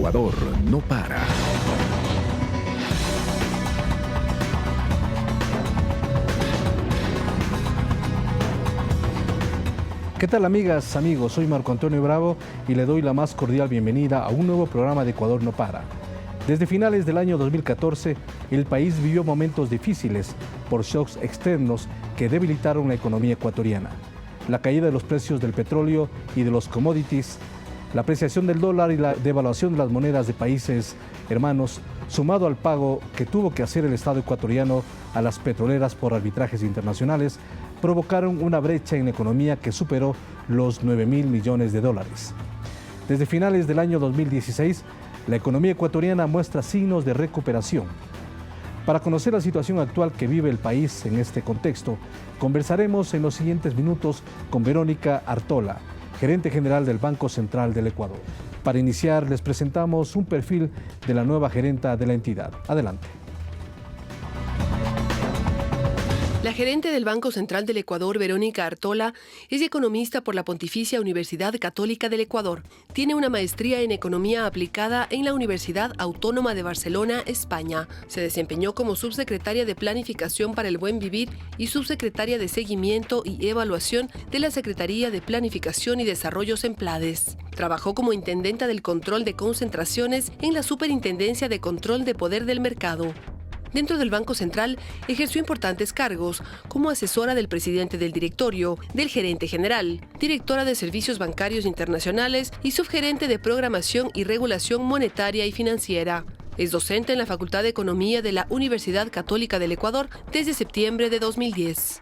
Ecuador no para. ¿Qué tal, amigas, amigos? Soy Marco Antonio Bravo y le doy la más cordial bienvenida a un nuevo programa de Ecuador no para. Desde finales del año 2014, el país vivió momentos difíciles por shocks externos que debilitaron la economía ecuatoriana. La caída de los precios del petróleo y de los commodities, la apreciación del dólar y la devaluación de las monedas de países hermanos, sumado al pago que tuvo que hacer el Estado ecuatoriano a las petroleras por arbitrajes internacionales, provocaron una brecha en la economía que superó los 9.000 millones de dólares. Desde finales del año 2016, la economía ecuatoriana muestra signos de recuperación. Para conocer la situación actual que vive el país en este contexto, conversaremos en los siguientes minutos con Verónica Artola, gerente general del Banco Central del Ecuador. Para iniciar, les presentamos un perfil de la nueva gerenta de la entidad. Adelante. La gerente del Banco Central del Ecuador, Verónica Artola, es economista por la Pontificia Universidad Católica del Ecuador. Tiene una maestría en Economía Aplicada en la Universidad Autónoma de Barcelona, España. Se desempeñó como subsecretaria de Planificación para el Buen Vivir y subsecretaria de Seguimiento y Evaluación de la Secretaría de Planificación y Desarrollo Semplades. Trabajó como intendenta del control de concentraciones en la Superintendencia de Control de Poder del Mercado. Dentro del Banco Central ejerció importantes cargos como asesora del presidente del directorio, del gerente general, directora de Servicios Bancarios Internacionales y subgerente de Programación y Regulación Monetaria y Financiera. Es docente en la Facultad de Economía de la Universidad Católica del Ecuador desde septiembre de 2010.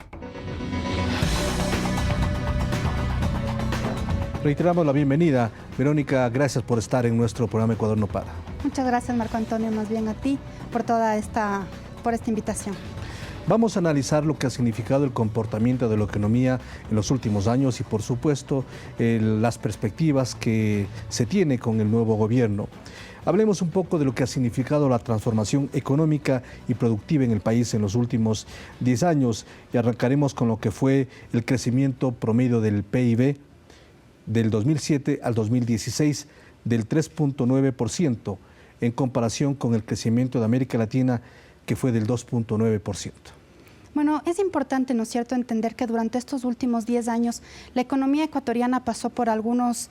Reiteramos la bienvenida. Verónica, gracias por estar en nuestro programa Ecuador no para. Muchas gracias, Marco Antonio, más bien a ti por esta invitación. Vamos a analizar lo que ha significado el comportamiento de la economía en los últimos años y, por supuesto, las perspectivas que se tiene con el nuevo gobierno. Hablemos un poco de lo que ha significado la transformación económica y productiva en el país en los últimos 10 años y arrancaremos con lo que fue el crecimiento promedio del PIB del 2007 al 2016 del 3.9%, en comparación con el crecimiento de América Latina, que fue del 2.9%. Bueno, es importante, ¿no es cierto?, entender que durante estos últimos 10 años la economía ecuatoriana pasó por algunos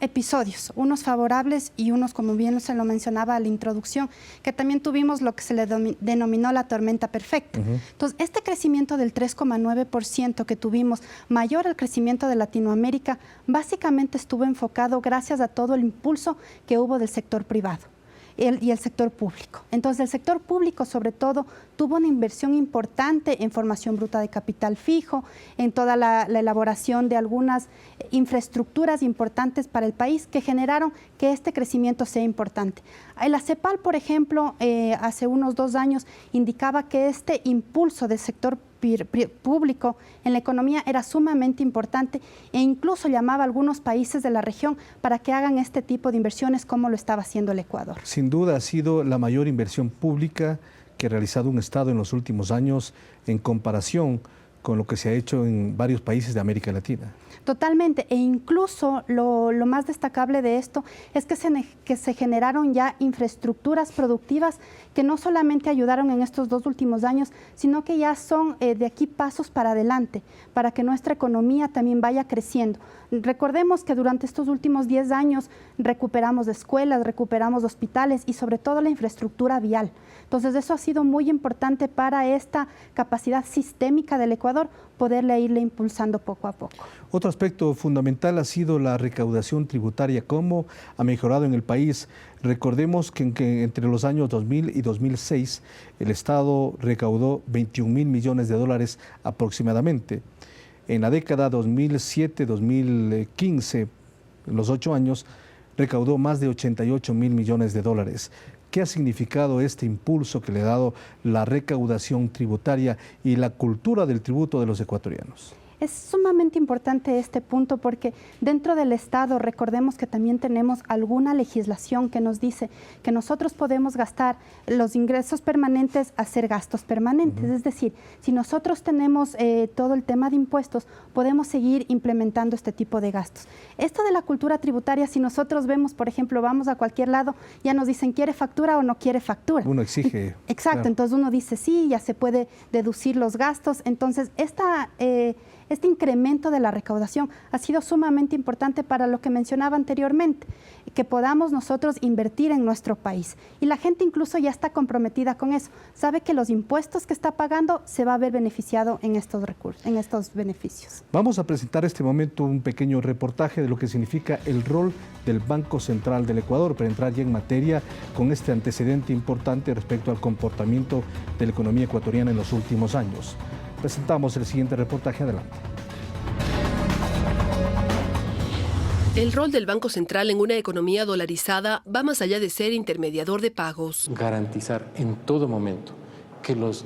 episodios, unos favorables y unos, como bien se lo mencionaba a la introducción, que también tuvimos lo que se le denominó la tormenta perfecta. Entonces, este crecimiento del 3,9% que tuvimos, mayor al crecimiento de Latinoamérica, básicamente estuvo enfocado gracias a todo el impulso que hubo del sector privado y el sector público. Entonces, el sector público, sobre todo, tuvo una inversión importante en formación bruta de capital fijo, en toda la elaboración de algunas infraestructuras importantes para el país que generaron que este crecimiento sea importante. La CEPAL, por ejemplo, hace unos 2 años indicaba que este impulso del sector público en la economía era sumamente importante e incluso llamaba a algunos países de la región para que hagan este tipo de inversiones como lo estaba haciendo el Ecuador. Sin duda ha sido la mayor inversión pública que ha realizado un Estado en los últimos años en comparación con lo que se ha hecho en varios países de América Latina. Totalmente, e incluso lo más destacable de esto es que se generaron ya infraestructuras productivas que no solamente ayudaron en estos 2 últimos años, sino que ya son de aquí pasos para adelante, para que nuestra economía también vaya creciendo. Recordemos que durante estos últimos 10 años recuperamos escuelas, recuperamos hospitales y sobre todo la infraestructura vial. Entonces eso ha sido muy importante para esta capacidad sistémica del Ecuador, poderle irle impulsando poco a poco. Otro aspecto fundamental ha sido la recaudación tributaria, cómo ha mejorado en el país. Recordemos que entre los años 2000 y 2006 el Estado recaudó 21.000 millones de dólares aproximadamente. En la década 2007-2015, en los 8 años, recaudó más de 88.000 millones de dólares. ¿Qué ha significado este impulso que le ha dado la recaudación tributaria y la cultura del tributo de los ecuatorianos? Es sumamente importante este punto porque dentro del Estado recordemos que también tenemos alguna legislación que nos dice que nosotros podemos gastar los ingresos permanentes a hacer gastos permanentes. Es decir, si nosotros tenemos todo el tema de impuestos, podemos seguir implementando este tipo de gastos. Esto de la cultura tributaria, si nosotros vemos, por ejemplo, vamos a cualquier lado, ya nos dicen ¿quiere factura o no quiere factura? Uno exige. Exacto, claro. Entonces uno dice sí, ya se puede deducir los gastos. Entonces, este incremento de la recaudación ha sido sumamente importante para lo que mencionaba anteriormente, que podamos nosotros invertir en nuestro país. Y la gente incluso ya está comprometida con eso. Sabe que los impuestos que está pagando se va a ver beneficiado en estos recursos, en estos beneficios. Vamos a presentar este momento un pequeño reportaje de lo que significa el rol del Banco Central del Ecuador para entrar ya en materia con este antecedente importante respecto al comportamiento de la economía ecuatoriana en los últimos años. Presentamos el siguiente reportaje, adelante. El rol del Banco Central en una economía dolarizada va más allá de ser intermediador de pagos. Garantizar en todo momento que los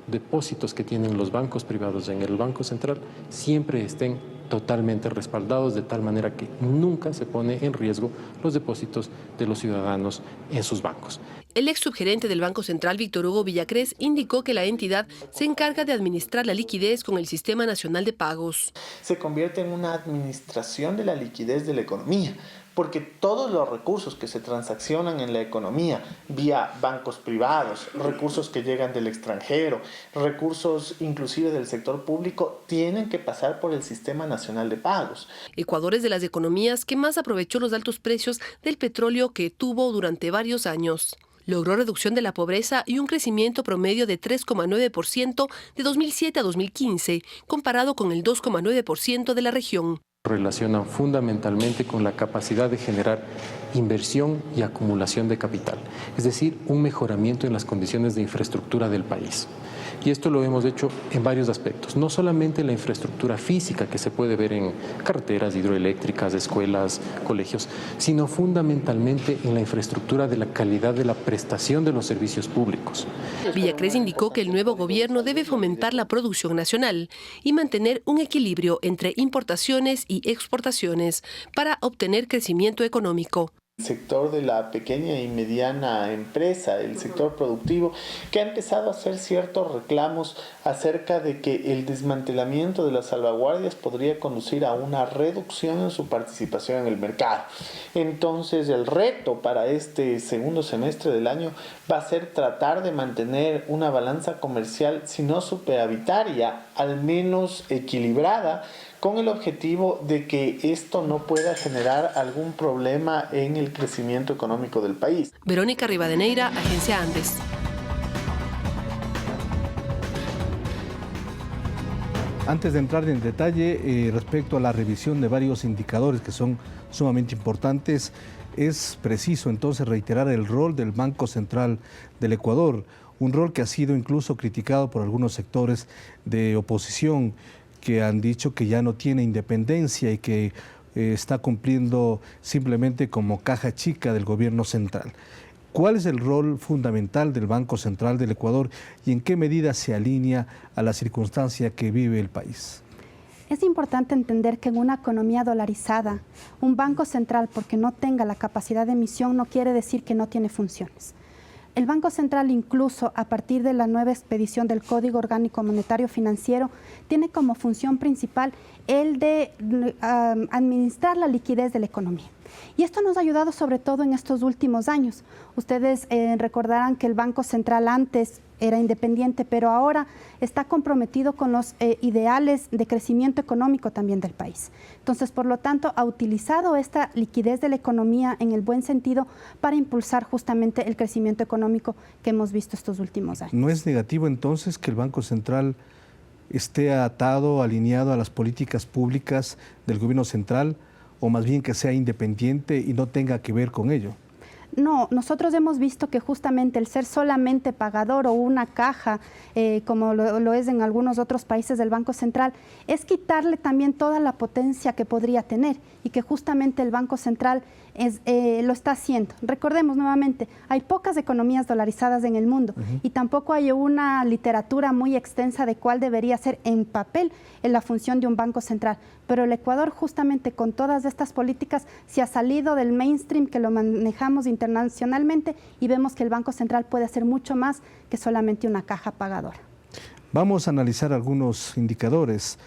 depósitos que tienen los bancos privados en el Banco Central siempre estén totalmente respaldados, de tal manera que nunca se pone en riesgo los depósitos de los ciudadanos en sus bancos. El ex subgerente del Banco Central, Víctor Hugo Villacrés, indicó que la entidad se encarga de administrar la liquidez con el Sistema Nacional de Pagos. Se convierte en una administración de la liquidez de la economía, porque todos los recursos que se transaccionan en la economía vía bancos privados, recursos que llegan del extranjero, recursos inclusive del sector público, tienen que pasar por el Sistema Nacional de Pagos. Ecuador es de las economías que más aprovechó los altos precios del petróleo que tuvo durante varios años. Logró reducción de la pobreza y un crecimiento promedio de 3,9% de 2007 a 2015, comparado con el 2,9% de la región. Relacionan fundamentalmente con la capacidad de generar inversión y acumulación de capital, es decir, un mejoramiento en las condiciones de infraestructura del país. Y esto lo hemos hecho en varios aspectos, no solamente en la infraestructura física que se puede ver en carreteras hidroeléctricas, escuelas, colegios, sino fundamentalmente en la infraestructura de la calidad de la prestación de los servicios públicos. Villacrés indicó que el nuevo gobierno debe fomentar la producción nacional y mantener un equilibrio entre importaciones y exportaciones para obtener crecimiento económico. El sector de la pequeña y mediana empresa, el sector productivo, que ha empezado a hacer ciertos reclamos acerca de que el desmantelamiento de las salvaguardias podría conducir a una reducción en su participación en el mercado. Entonces, el reto para este segundo semestre del año va a ser tratar de mantener una balanza comercial, si no superavitaria, al menos equilibrada, con el objetivo de que esto no pueda generar algún problema en el crecimiento económico del país. Verónica Rivadeneira, Agencia Andes. Antes de entrar en detalle respecto a la revisión de varios indicadores que son sumamente importantes, es preciso entonces reiterar el rol del Banco Central del Ecuador, un rol que ha sido incluso criticado por algunos sectores de oposición, que han dicho que ya no tiene independencia y que está cumpliendo simplemente como caja chica del gobierno central. ¿Cuál es el rol fundamental del Banco Central del Ecuador y en qué medida se alinea a la circunstancia que vive el país? Es importante entender que en una economía dolarizada, un banco central, porque no tenga la capacidad de emisión, no quiere decir que no tiene funciones. El Banco Central, incluso a partir de la nueva expedición del Código Orgánico Monetario Financiero, tiene como función principal el de administrar la liquidez de la economía. Y esto nos ha ayudado sobre todo en estos últimos años. Ustedes recordarán que el Banco Central antes era independiente, pero ahora está comprometido con los ideales de crecimiento económico también del país. Entonces, por lo tanto, ha utilizado esta liquidez de la economía en el buen sentido para impulsar justamente el crecimiento económico que hemos visto estos últimos años. ¿No es negativo entonces que el Banco Central esté atado, alineado a las políticas públicas del gobierno central, o más bien que sea independiente y no tenga que ver con ello? No, nosotros hemos visto que justamente el ser solamente pagador o una caja, como lo es en algunos otros países del Banco Central, es quitarle también toda la potencia que podría tener y que justamente el Banco Central lo está haciendo. Recordemos nuevamente, hay pocas economías dolarizadas en el mundo y tampoco hay una literatura muy extensa de cuál debería ser en papel en la función de un banco central. Pero el Ecuador, justamente con todas estas políticas, se ha salido del mainstream que lo manejamos internacionalmente y vemos que el Banco Central puede hacer mucho más que solamente una caja pagadora. Vamos a analizar algunos indicadores.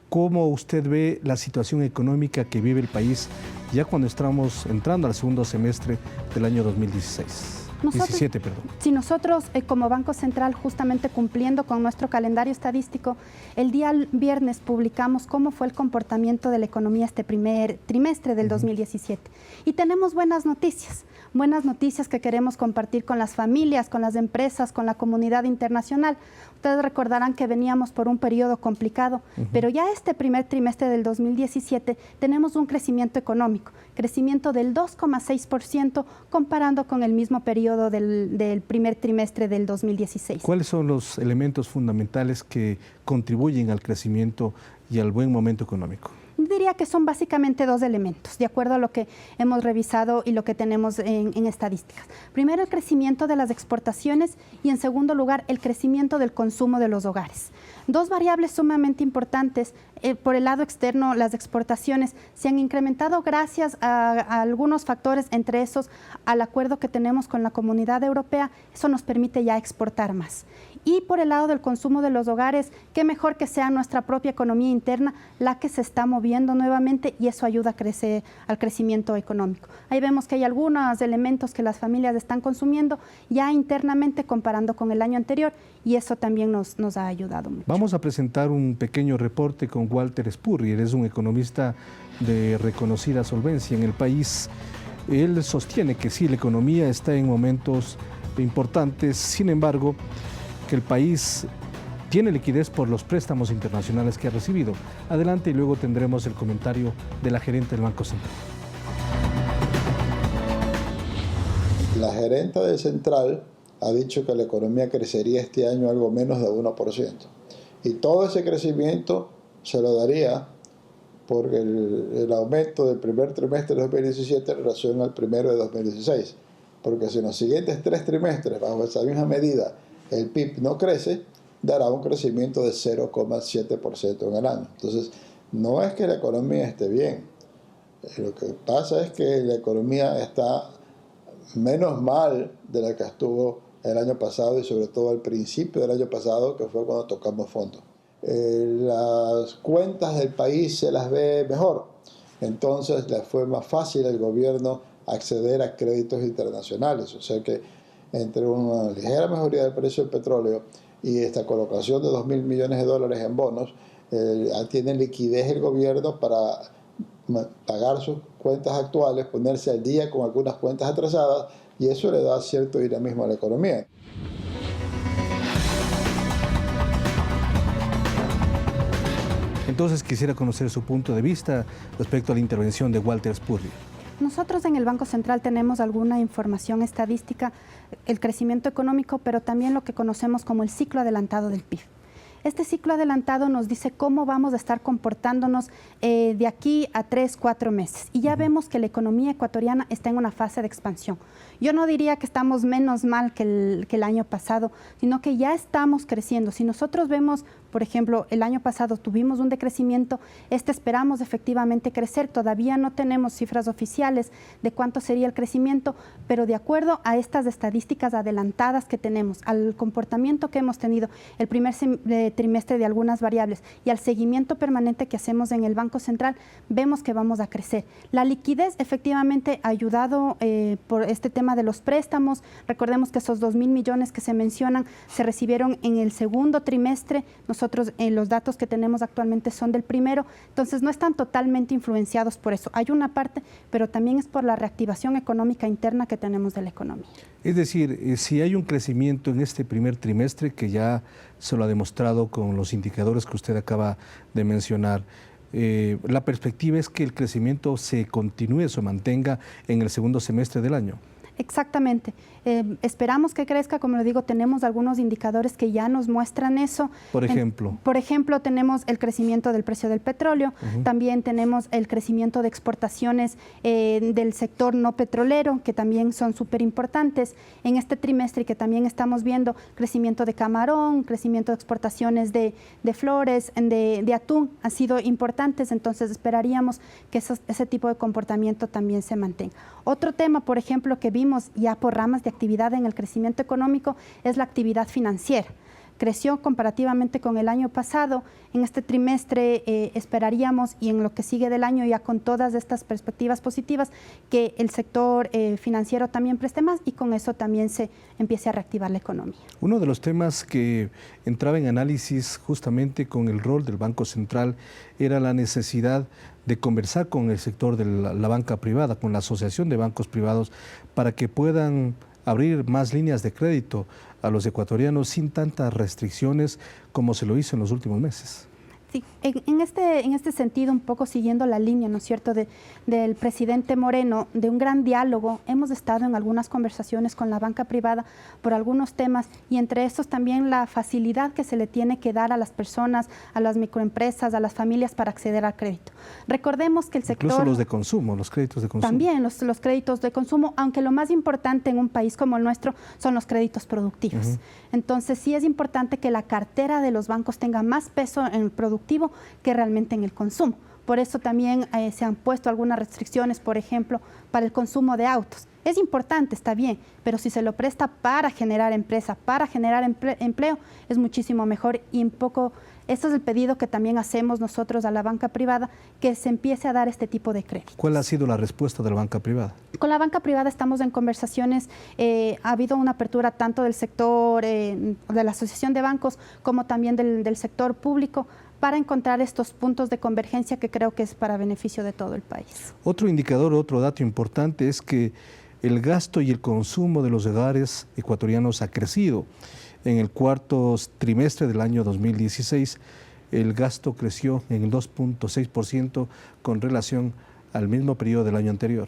¿Cómo usted ve la situación económica que vive el país ya cuando estamos entrando al segundo semestre del año 2017? Si nosotros como Banco Central, justamente cumpliendo con nuestro calendario estadístico, el día viernes publicamos cómo fue el comportamiento de la economía este primer trimestre del 2017. Y tenemos buenas noticias que queremos compartir con las familias, con las empresas, con la comunidad internacional. Ustedes recordarán que veníamos por un periodo complicado, pero ya este primer trimestre del 2017 tenemos un crecimiento económico, crecimiento del 2,6% comparando con el mismo periodo del primer trimestre del 2016. ¿Cuáles son los elementos fundamentales que contribuyen al crecimiento y al buen momento económico? Diría que son básicamente dos elementos, de acuerdo a lo que hemos revisado y lo que tenemos en estadísticas. Primero, el crecimiento de las exportaciones y, en segundo lugar, el crecimiento del consumo de los hogares. Dos variables sumamente importantes. Por el lado externo, las exportaciones se han incrementado gracias a algunos factores, entre esos al acuerdo que tenemos con la Comunidad Europea. Eso nos permite ya exportar más. Y por el lado del consumo de los hogares, qué mejor que sea nuestra propia economía interna la que se está moviendo nuevamente y eso ayuda a crecer al crecimiento económico. Ahí vemos que hay algunos elementos que las familias están consumiendo ya internamente comparando con el año anterior y eso también nos ha ayudado mucho. Vamos a presentar un pequeño reporte con Walter Spurrier, es un economista de reconocida solvencia en el país. Él sostiene que sí, la economía está en momentos importantes, sin embargo, que el país tiene liquidez por los préstamos internacionales que ha recibido. Adelante y luego tendremos el comentario de la gerente del Banco Central. La gerente del Central ha dicho que la economía crecería este año algo menos de 1%. Y todo ese crecimiento se lo daría por el aumento del primer trimestre de 2017 en relación al primero de 2016. Porque si en los siguientes 3 trimestres, bajo esa misma medida, el PIB no crece, dará un crecimiento de 0,7% en el año. Entonces, no es que la economía esté bien. Lo que pasa es que la economía está menos mal de la que estuvo el año pasado y sobre todo al principio del año pasado, que fue cuando tocamos fondo. Las cuentas del país se las ve mejor. Entonces, le fue más fácil al gobierno acceder a créditos internacionales. O sea que entre una ligera mejoría del precio del petróleo y esta colocación de $2.000 millones en bonos, tiene liquidez el gobierno para pagar sus cuentas actuales, ponerse al día con algunas cuentas atrasadas y eso le da cierto dinamismo a la economía. Entonces quisiera conocer su punto de vista respecto a la intervención de Walter Spurrier. Nosotros en el Banco Central tenemos alguna información estadística, el crecimiento económico, pero también lo que conocemos como el ciclo adelantado del PIB. Este ciclo adelantado nos dice cómo vamos a estar comportándonos de aquí a 3, 4 meses. Y ya vemos que la economía ecuatoriana está en una fase de expansión. Yo no diría que estamos menos mal que el año pasado, sino que ya estamos creciendo. Si nosotros vemos, por ejemplo, el año pasado tuvimos un decrecimiento, esperamos efectivamente crecer. Todavía no tenemos cifras oficiales de cuánto sería el crecimiento, pero de acuerdo a estas estadísticas adelantadas que tenemos, al comportamiento que hemos tenido el primer trimestre de algunas variables y al seguimiento permanente que hacemos en el Banco Central, vemos que vamos a crecer. La liquidez efectivamente ha ayudado por este tema de los préstamos. Recordemos que esos 2.000 millones que se mencionan se recibieron en el segundo trimestre. Nosotros los datos que tenemos actualmente son del primero, entonces no están totalmente influenciados por eso. Hay una parte, pero también es por la reactivación económica interna que tenemos de la economía. Es decir, si hay un crecimiento en este primer trimestre, que ya se lo ha demostrado con los indicadores que usted acaba de mencionar, la perspectiva es que el crecimiento se continúe, se mantenga en el segundo semestre del año. Exactamente. Esperamos que crezca, como le digo, tenemos algunos indicadores que ya nos muestran eso. Por ejemplo. Por ejemplo, tenemos el crecimiento del precio del petróleo, también tenemos el crecimiento de exportaciones del sector no petrolero, que también son súper importantes en este trimestre, y que también estamos viendo crecimiento de camarón, crecimiento de exportaciones de flores, de atún, han sido importantes, entonces esperaríamos que ese tipo de comportamiento también se mantenga. Otro tema, por ejemplo, que vimos ya por ramas de actividad en el crecimiento económico es la actividad financiera. Creció comparativamente con el año pasado. En este trimestre esperaríamos, y en lo que sigue del año, ya con todas estas perspectivas positivas, que el sector financiero también preste más y con eso también se empiece a reactivar la economía. Uno de los temas que entraba en análisis justamente con el rol del Banco Central era la necesidad de conversar con el sector de la banca privada, con la Asociación de Bancos Privados, para que puedan abrir más líneas de crédito a los ecuatorianos sin tantas restricciones como se lo hizo en los últimos meses. Sí, en este sentido, un poco siguiendo la línea, ¿no es cierto?, del presidente Moreno, de un gran diálogo, hemos estado en algunas conversaciones con la banca privada por algunos temas, y entre estos también la facilidad que se le tiene que dar a las personas, a las microempresas, a las familias para acceder al crédito. Recordemos que el sector... Incluso los de consumo, los créditos de consumo. También los créditos de consumo, aunque lo más importante en un país como el nuestro son los créditos productivos. Entonces sí es importante que la cartera de los bancos tenga más peso en el productivo que realmente en el consumo. Por eso también se han puesto algunas restricciones, por ejemplo, para el consumo de autos. Es importante, está bien, pero si se lo presta para generar empresa, para generar empleo, es muchísimo mejor, y un poco, este es el pedido que también hacemos nosotros a la banca privada, que se empiece a dar este tipo de créditos. ¿Cuál ha sido la respuesta de la banca privada? Con la banca privada estamos en conversaciones, ha habido una apertura tanto del sector, de la Asociación de Bancos, como también del sector público, para encontrar estos puntos de convergencia que creo que es para beneficio de todo el país. Otro indicador, otro dato importante es que el gasto y el consumo de los hogares ecuatorianos ha crecido. En el cuarto trimestre del año 2016, el gasto creció en el 2.6% con relación al mismo periodo del año anterior.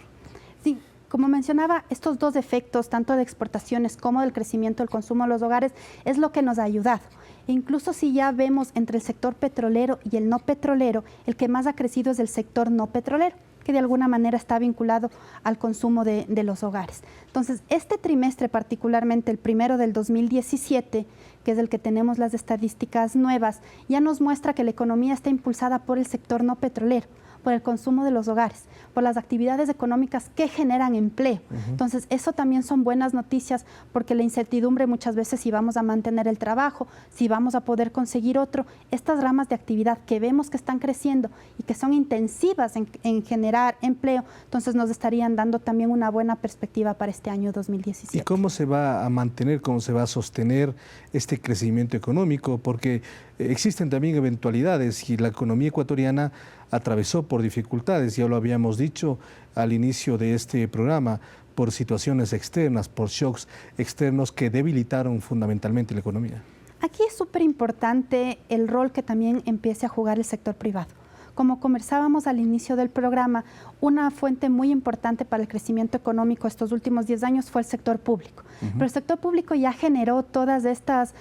Sí, como mencionaba, estos dos efectos, tanto de exportaciones como del crecimiento del consumo de los hogares, es lo que nos ha ayudado. E incluso si ya vemos entre el sector petrolero y el no petrolero, el que más ha crecido es el sector no petrolero, que de alguna manera está vinculado al consumo de los hogares. Entonces, este trimestre, particularmente el primero del 2017, que es el que tenemos las estadísticas nuevas, ya nos muestra que la economía está impulsada por el sector no petrolero, por el consumo de los hogares, por las actividades económicas que generan empleo. Entonces, eso también son buenas noticias, porque la incertidumbre muchas veces si vamos a mantener el trabajo, si vamos a poder conseguir otro, estas ramas de actividad que vemos que están creciendo y que son intensivas en generar empleo, entonces nos estarían dando también una buena perspectiva para este año 2017. ¿Y cómo se va a mantener, cómo se va a sostener este crecimiento económico? Porque existen también eventualidades y la economía ecuatoriana atravesó por dificultades, ya lo habíamos dicho al inicio de este programa, por situaciones externas, por shocks externos que debilitaron fundamentalmente la economía. Aquí es súper importante el rol que también empiece a jugar el sector privado. Como conversábamos al inicio del programa, una fuente muy importante para el crecimiento económico estos últimos 10 años fue el sector público. Pero el sector público ya generó todas estas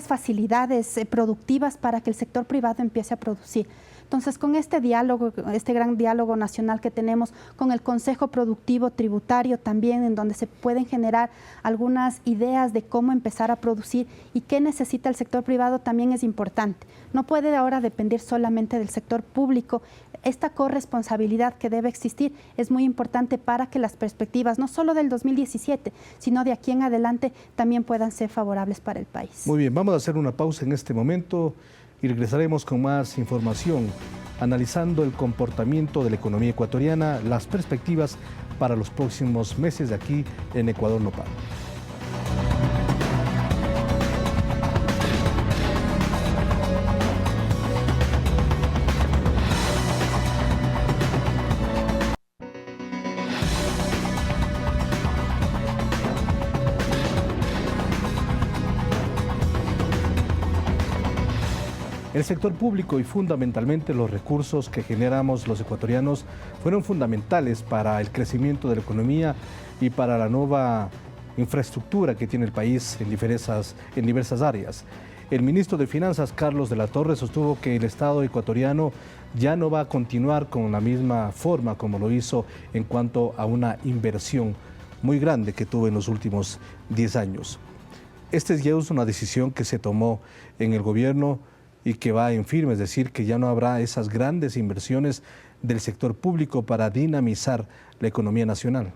facilidades productivas para que el sector privado empiece a producir. Entonces, con este diálogo, este gran diálogo nacional que tenemos con el Consejo Productivo Tributario también, en donde se pueden generar algunas ideas de cómo empezar a producir y qué necesita el sector privado, también es importante. No puede ahora depender solamente del sector público. Esta corresponsabilidad que debe existir es muy importante para que las perspectivas, no solo del 2017, sino de aquí en adelante, también puedan ser favorables para el país. Muy bien, vamos a hacer una pausa en este momento y regresaremos con más información, analizando el comportamiento de la economía ecuatoriana, las perspectivas para los próximos meses de aquí en Ecuador No Para. El sector público y fundamentalmente los recursos que generamos los ecuatorianos fueron fundamentales para el crecimiento de la economía y para la nueva infraestructura que tiene el país en diversas áreas. El ministro de Finanzas, Carlos de la Torre, sostuvo que el Estado ecuatoriano ya no va a continuar con la misma forma como lo hizo en cuanto a una inversión muy grande que tuvo en los últimos 10 años. Esta ya es una decisión que se tomó en el gobierno y que va en firme, es decir, que ya no habrá esas grandes inversiones del sector público para dinamizar la economía nacional.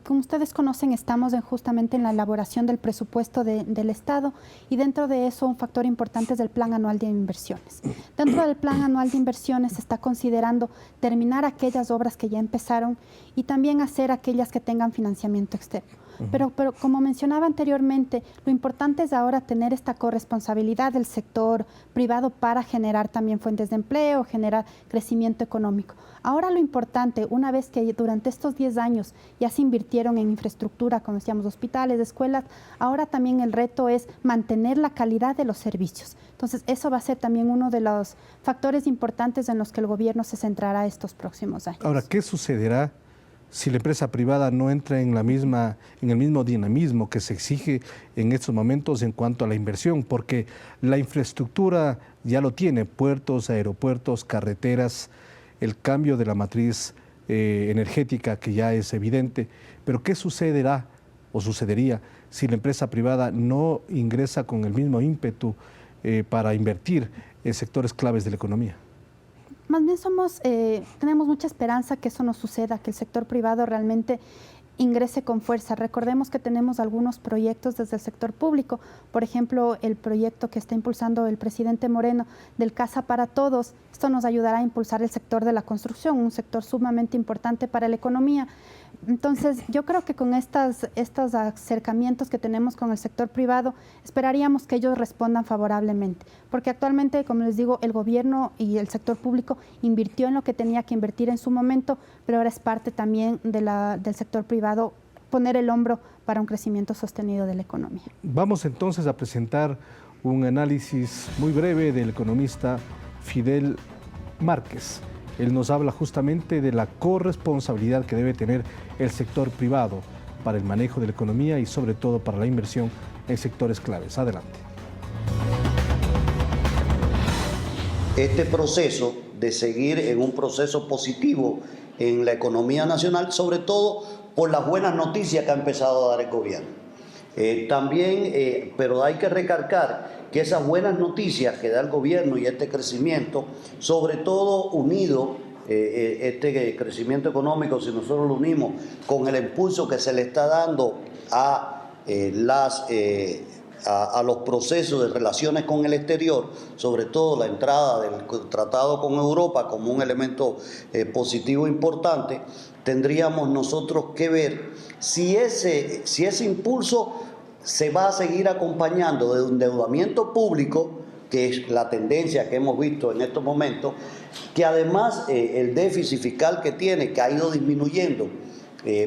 Como ustedes conocen, estamos justamente en la elaboración del presupuesto del Estado y dentro de eso un factor importante es el Plan Anual de Inversiones. Dentro del Plan Anual de Inversiones se está considerando terminar aquellas obras que ya empezaron y también hacer aquellas que tengan financiamiento externo. Pero como mencionaba anteriormente, lo importante es ahora tener esta corresponsabilidad del sector privado para generar también fuentes de empleo, generar crecimiento económico. Ahora lo importante, una vez que durante estos 10 años ya se invirtieron en infraestructura, como decíamos, hospitales, escuelas, ahora también el reto es mantener la calidad de los servicios. Entonces, eso va a ser también uno de los factores importantes en los que el gobierno se centrará estos próximos años. Ahora, ¿qué sucederá si la empresa privada no entra en el mismo dinamismo que se exige en estos momentos en cuanto a la inversión? Porque la infraestructura ya lo tiene, puertos, aeropuertos, carreteras, el cambio de la matriz energética que ya es evidente, pero ¿qué sucederá o sucedería si la empresa privada no ingresa con el mismo ímpetu para invertir en sectores claves de la economía? Más bien tenemos mucha esperanza que eso no suceda, que el sector privado realmente ingrese con fuerza. Recordemos que tenemos algunos proyectos desde el sector público, por ejemplo, el proyecto que está impulsando el presidente Moreno del Casa para Todos. Esto nos ayudará a impulsar el sector de la construcción, un sector sumamente importante para la economía. Entonces, yo creo que con estos acercamientos que tenemos con el sector privado, esperaríamos que ellos respondan favorablemente, porque actualmente, como les digo, el gobierno y el sector público invirtió en lo que tenía que invertir en su momento, pero ahora es parte también del sector privado poner el hombro para un crecimiento sostenido de la economía. Vamos entonces a presentar un análisis muy breve del economista Fidel Márquez. Él nos habla justamente de la corresponsabilidad que debe tener el sector privado para el manejo de la economía y sobre todo para la inversión en sectores claves. Adelante. Este proceso de seguir en un proceso positivo en la economía nacional, sobre todo por las buenas noticias que ha empezado a dar el gobierno. Pero hay que recalcar que esas buenas noticias que da el gobierno y este crecimiento, sobre todo unido, este crecimiento económico, si nosotros lo unimos con el impulso que se le está dando a los procesos de relaciones con el exterior, sobre todo la entrada del tratado con Europa como un elemento positivo importante, tendríamos nosotros que ver si ese impulso se va a seguir acompañando de un endeudamiento público, que es la tendencia que hemos visto en estos momentos, que además el déficit fiscal que tiene, que ha ido disminuyendo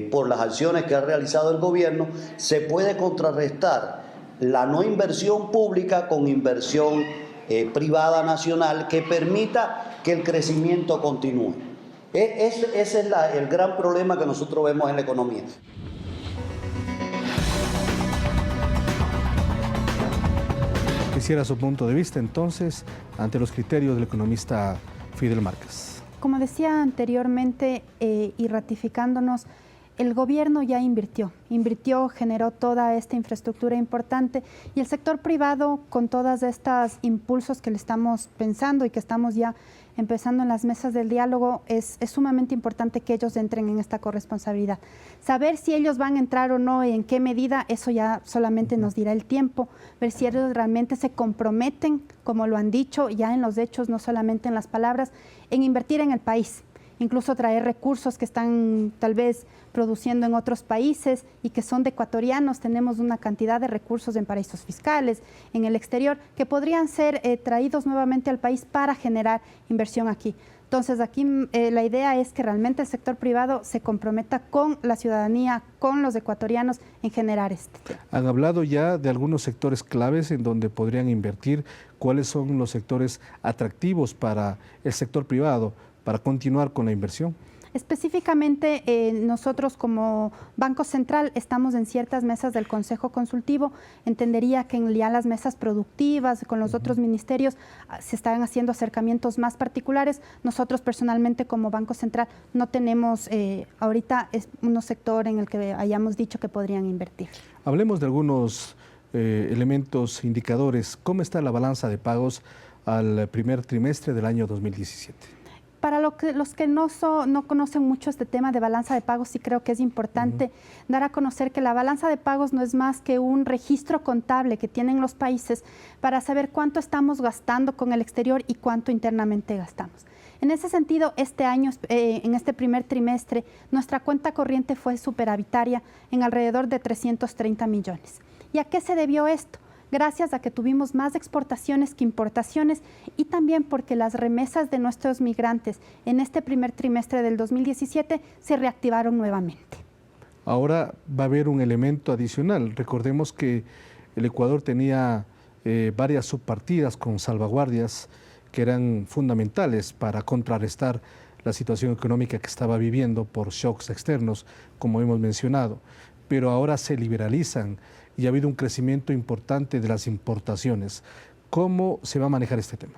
por las acciones que ha realizado el gobierno, se puede contrarrestar la no inversión pública con inversión privada nacional que permita que el crecimiento continúe. Ese es el gran problema que nosotros vemos en la economía. Quisiera su punto de vista entonces ante los criterios del economista Fidel Márquez. Como decía anteriormente y ratificándonos, el gobierno ya invirtió, generó toda esta infraestructura importante y el sector privado con todos estos impulsos que le estamos pensando y que estamos ya empezando en las mesas del diálogo, es sumamente importante que ellos entren en esta corresponsabilidad. Saber si ellos van a entrar o no y en qué medida, eso ya solamente nos dirá el tiempo, ver si ellos realmente se comprometen, como lo han dicho ya en los hechos, no solamente en las palabras, en invertir en el país. Incluso traer recursos que están tal vez produciendo en otros países y que son de ecuatorianos. Tenemos una cantidad de recursos en paraísos fiscales, en el exterior, que podrían ser traídos nuevamente al país para generar inversión aquí. Entonces aquí la idea es que realmente el sector privado se comprometa con la ciudadanía, con los ecuatorianos en generar este tema. Han hablado ya de algunos sectores claves en donde podrían invertir. ¿Cuáles son los sectores atractivos para el sector privado para continuar con la inversión? Específicamente, nosotros como Banco Central estamos en ciertas mesas del Consejo Consultivo. Entendería que en ya las mesas productivas con los otros ministerios se están haciendo acercamientos más particulares. Nosotros personalmente como Banco Central no tenemos ahorita un sector en el que hayamos dicho que podrían invertir. Hablemos de algunos elementos, indicadores. ¿Cómo está la balanza de pagos al primer trimestre del año 2017? Para los que no conocen mucho este tema de balanza de pagos, sí creo que es importante dar a conocer que la balanza de pagos no es más que un registro contable que tienen los países para saber cuánto estamos gastando con el exterior y cuánto internamente gastamos. En ese sentido, este año, en este primer trimestre, nuestra cuenta corriente fue superavitaria en alrededor de 330 millones. ¿Y a qué se debió esto? Gracias a que tuvimos más exportaciones que importaciones y también porque las remesas de nuestros migrantes en este primer trimestre del 2017 se reactivaron nuevamente. Ahora va a haber un elemento adicional. Recordemos que el Ecuador tenía varias subpartidas con salvaguardias que eran fundamentales para contrarrestar la situación económica que estaba viviendo por shocks externos, como hemos mencionado, pero ahora se liberalizan y ha habido un crecimiento importante de las importaciones. ¿Cómo se va a manejar este tema?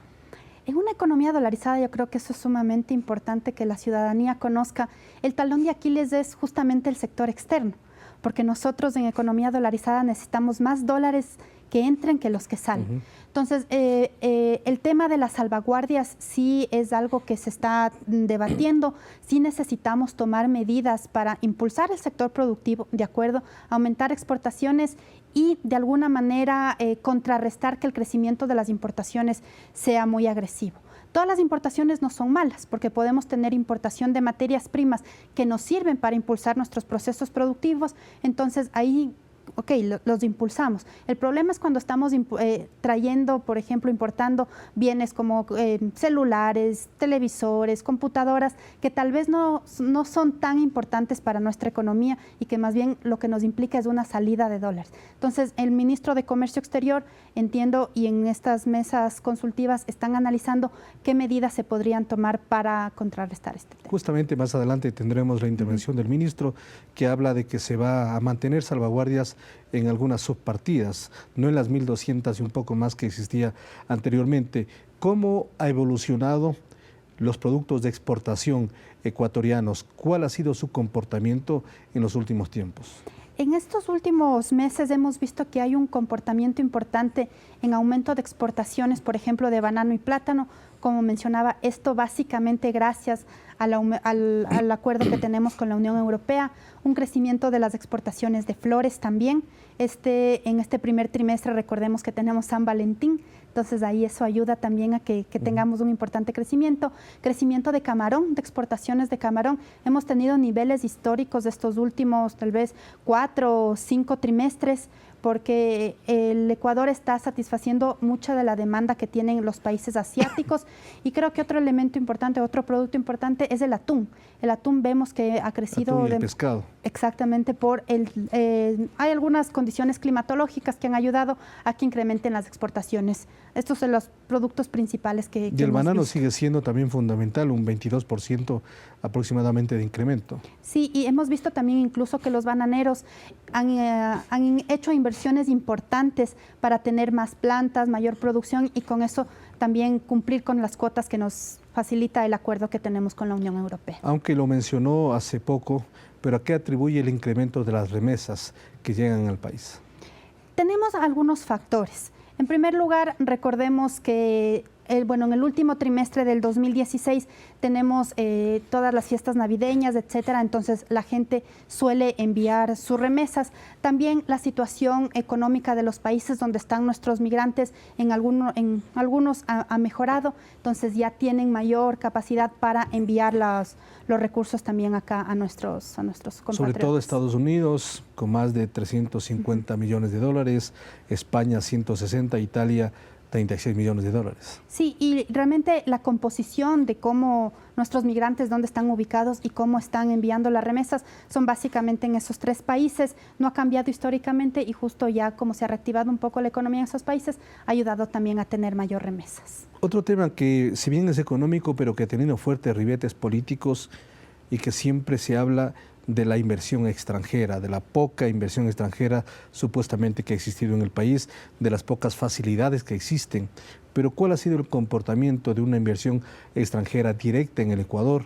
En una economía dolarizada yo creo que eso es sumamente importante que la ciudadanía conozca. El talón de Aquiles es justamente el sector externo, porque nosotros en economía dolarizada necesitamos más dólares que entren que los que salen. Entonces, el tema de las salvaguardias sí es algo que se está debatiendo. Sí necesitamos tomar medidas para impulsar el sector productivo, de acuerdo, aumentar exportaciones y de alguna manera contrarrestar que el crecimiento de las importaciones sea muy agresivo. Todas las importaciones no son malas, porque podemos tener importación de materias primas que nos sirven para impulsar nuestros procesos productivos, entonces ahí los impulsamos. El problema es cuando estamos trayendo, por ejemplo, importando bienes como celulares, televisores, computadoras, que tal vez no son tan importantes para nuestra economía y que más bien lo que nos implica es una salida de dólares. Entonces, el ministro de Comercio Exterior, entiendo, y en estas mesas consultivas están analizando qué medidas se podrían tomar para contrarrestar este tema. Justamente más adelante tendremos la intervención del ministro que habla de que se va a mantener salvaguardias en algunas subpartidas, no en las 1.200 y un poco más que existía anteriormente. ¿Cómo ha evolucionado los productos de exportación ecuatorianos? ¿Cuál ha sido su comportamiento en los últimos tiempos? En estos últimos meses hemos visto que hay un comportamiento importante en aumento de exportaciones, por ejemplo, de banano y plátano. Como mencionaba, esto básicamente gracias al acuerdo que tenemos con la Unión Europea, un crecimiento de las exportaciones de flores también. En este primer trimestre recordemos que tenemos San Valentín, entonces ahí eso ayuda también a que tengamos un importante crecimiento. Crecimiento de camarón, de exportaciones de camarón. Hemos tenido niveles históricos de estos últimos tal vez 4 o 5 trimestres, porque el Ecuador está satisfaciendo mucha de la demanda que tienen los países asiáticos y creo que otro elemento importante, otro producto importante es el atún. El atún vemos que ha crecido... Atún y el pescado. Exactamente, hay algunas condiciones climatológicas que han ayudado a que incrementen las exportaciones. Estos son los productos principales que Y el banano sigue siendo también fundamental, un 22% aproximadamente de incremento. Sí, y hemos visto también incluso que los bananeros han hecho inversiones importantes para tener más plantas, mayor producción y con eso también cumplir con las cuotas que nos facilita el acuerdo que tenemos con la Unión Europea. Aunque lo mencionó hace poco, ¿pero a qué atribuye el incremento de las remesas que llegan al país? Tenemos algunos factores. En primer lugar, recordemos que en el último trimestre del 2016 tenemos todas las fiestas navideñas, etcétera, entonces la gente suele enviar sus remesas. También la situación económica de los países donde están nuestros migrantes, en algunos ha mejorado, entonces ya tienen mayor capacidad para enviar los recursos también acá a nuestros compatriotas. Sobre todo Estados Unidos, con más de 350 millones de dólares, España 160, Italia 36 millones de dólares. Sí, y realmente la composición de cómo nuestros migrantes, dónde están ubicados y cómo están enviando las remesas, son básicamente en esos 3 países. No ha cambiado históricamente y justo ya como se ha reactivado un poco la economía en esos países, ha ayudado también a tener mayor remesas. Otro tema que, si bien es económico, pero que ha tenido fuertes ribetes políticos y que siempre se habla de la inversión extranjera, de la poca inversión extranjera supuestamente que ha existido en el país, de las pocas facilidades que existen. Pero ¿cuál ha sido el comportamiento de una inversión extranjera directa en el Ecuador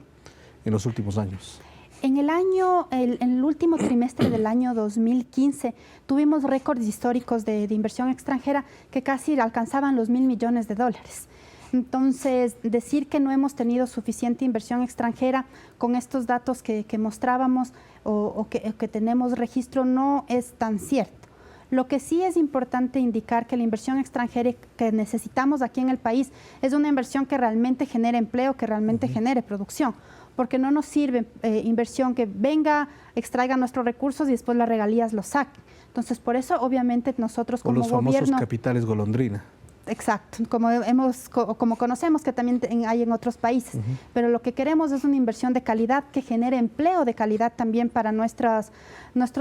en los últimos años? En el último trimestre del año 2015 tuvimos récords históricos de inversión extranjera que casi alcanzaban los 1.000 millones de dólares. Entonces, decir que no hemos tenido suficiente inversión extranjera con estos datos que mostrábamos o que tenemos registro no es tan cierto. Lo que sí es importante indicar que la inversión extranjera que necesitamos aquí en el país es una inversión que realmente genere empleo, que realmente genere producción, porque no nos sirve inversión que venga, extraiga nuestros recursos y después las regalías los saque. Entonces, por eso, obviamente, nosotros como gobierno... O los famosos capitales golondrina. Exacto, como conocemos que también hay en otros países, pero lo que queremos es una inversión de calidad que genere empleo de calidad también para nuestros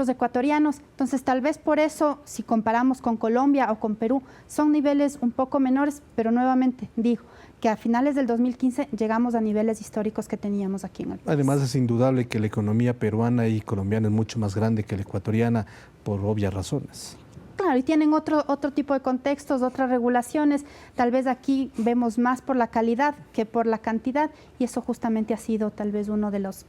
ecuatorianos. Entonces, tal vez por eso, si comparamos con Colombia o con Perú, son niveles un poco menores, pero nuevamente digo que a finales del 2015 llegamos a niveles históricos que teníamos aquí en el país. Además, es indudable que la economía peruana y colombiana es mucho más grande que la ecuatoriana por obvias razones. Claro, y tienen otro tipo de contextos, otras regulaciones. Tal vez aquí vemos más por la calidad que por la cantidad y eso justamente ha sido tal vez uno de los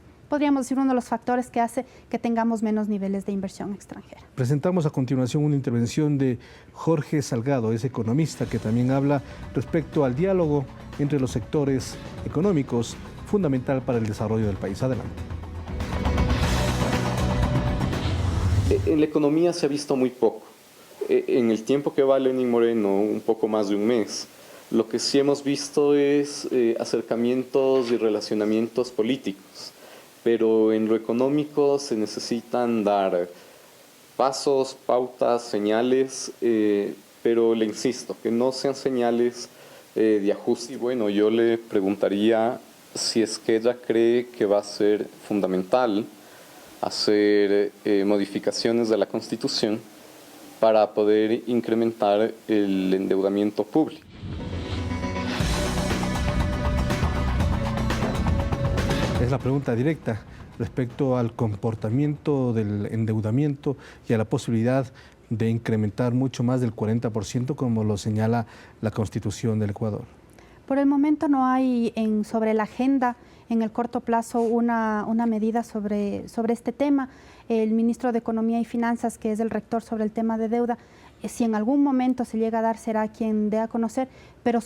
factores que hace que tengamos menos niveles de inversión extranjera. Presentamos a continuación una intervención de Jorge Salgado, es economista, que también habla respecto al diálogo entre los sectores económicos, fundamental para el desarrollo del país. Adelante. En la economía se ha visto muy poco. En el tiempo que va Lenín Moreno, un poco más de un mes, lo que sí hemos visto es acercamientos y relacionamientos políticos, pero en lo económico se necesitan dar pasos, pautas, señales, pero le insisto, que no sean señales de ajuste. Y bueno, yo le preguntaría si es que ella cree que va a ser fundamental hacer modificaciones de la Constitución para poder incrementar el endeudamiento público. Es la pregunta directa respecto al comportamiento del endeudamiento y a la posibilidad de incrementar mucho más del 40%, como lo señala la Constitución del Ecuador. Por el momento no hay sobre la agenda en el corto plazo una medida sobre este tema. El ministro de Economía y Finanzas, que es el rector sobre el tema de deuda, si en algún momento se llega a dar, será quien dé a conocer, pero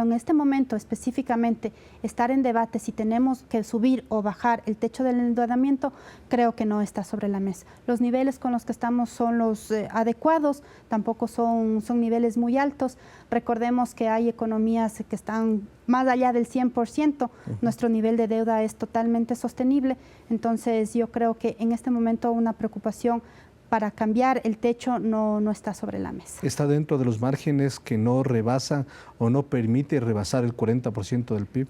en este momento específicamente estar en debate si tenemos que subir o bajar el techo del endeudamiento, creo que no está sobre la mesa. Los niveles con los que estamos son los adecuados, tampoco son niveles muy altos. Recordemos que hay economías que están más allá del 100%, nuestro nivel de deuda es totalmente sostenible, entonces yo creo que en este momento una preocupación para cambiar el techo no está sobre la mesa. ¿Está dentro de los márgenes que no rebasan o no permite rebasar el 40% del PIB?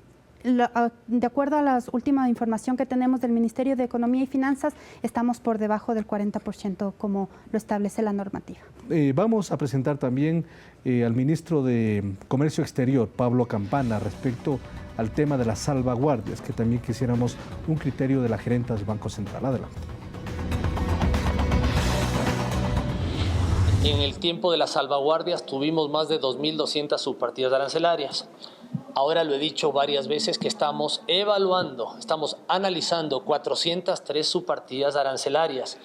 De acuerdo a la última información que tenemos del Ministerio de Economía y Finanzas, estamos por debajo del 40% como lo establece la normativa. Vamos a presentar también al ministro de Comercio Exterior, Pablo Campana, respecto al tema de las salvaguardias, que también quisiéramos un criterio de la gerenta del Banco Central. Adelante. En el tiempo de las salvaguardias tuvimos más de 2.200 subpartidas arancelarias. Ahora lo he dicho varias veces que estamos analizando 403 subpartidas arancelarias.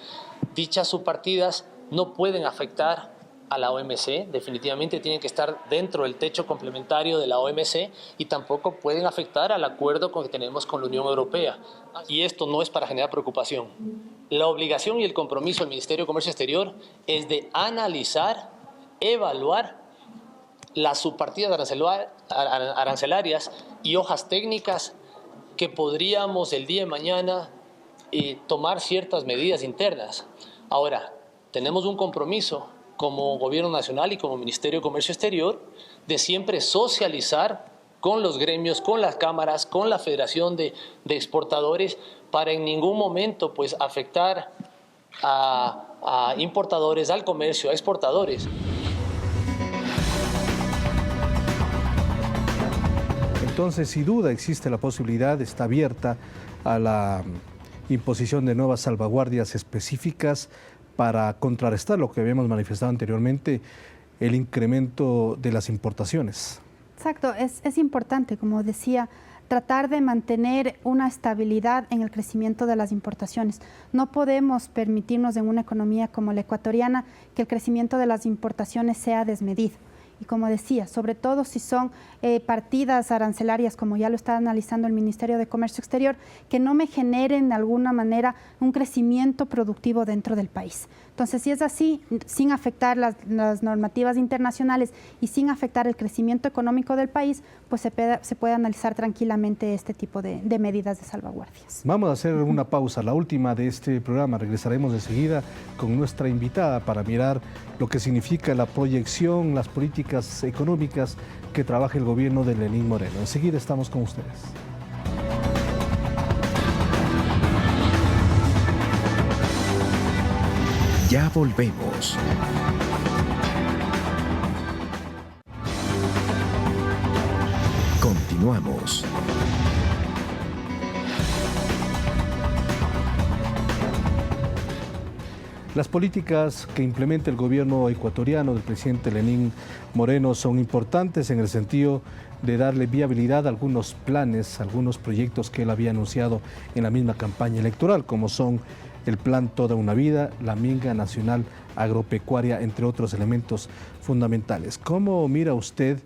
Dichas subpartidas no pueden afectar a la OMC, definitivamente tienen que estar dentro del techo complementario de la OMC y tampoco pueden afectar al acuerdo que tenemos con la Unión Europea. Y esto no es para generar preocupación. La obligación y el compromiso del Ministerio de Comercio Exterior es de analizar, evaluar las subpartidas arancelarias y hojas técnicas que podríamos el día de mañana tomar ciertas medidas internas. Ahora, tenemos un compromiso como Gobierno Nacional y como Ministerio de Comercio Exterior, de siempre socializar con los gremios, con las cámaras, con la Federación de Exportadores, para en ningún momento pues afectar a importadores, al comercio, a exportadores. Entonces, sin duda existe la posibilidad, está abierta a la imposición de nuevas salvaguardias específicas para contrarrestar lo que habíamos manifestado anteriormente, el incremento de las importaciones. Exacto, es importante, como decía, tratar de mantener una estabilidad en el crecimiento de las importaciones. No podemos permitirnos en una economía como la ecuatoriana que el crecimiento de las importaciones sea desmedido. Y como decía, sobre todo si son partidas arancelarias, como ya lo está analizando el Ministerio de Comercio Exterior, que no me generen de alguna manera un crecimiento productivo dentro del país. Entonces, si es así, sin afectar las normativas internacionales y sin afectar el crecimiento económico del país, pues se puede analizar tranquilamente este tipo de medidas de salvaguardias. Vamos a hacer una pausa, la última de este programa. Regresaremos enseguida con nuestra invitada para mirar lo que significa la proyección, las políticas económicas que trabaja el gobierno de Lenín Moreno. Enseguida estamos con ustedes. Ya volvemos. Continuamos. Las políticas que implementa el gobierno ecuatoriano del presidente Lenín Moreno son importantes en el sentido de darle viabilidad a algunos planes, algunos proyectos que él había anunciado en la misma campaña electoral, como son el Plan Toda una Vida, la Minga Nacional Agropecuaria, entre otros elementos fundamentales. ¿Cómo mira usted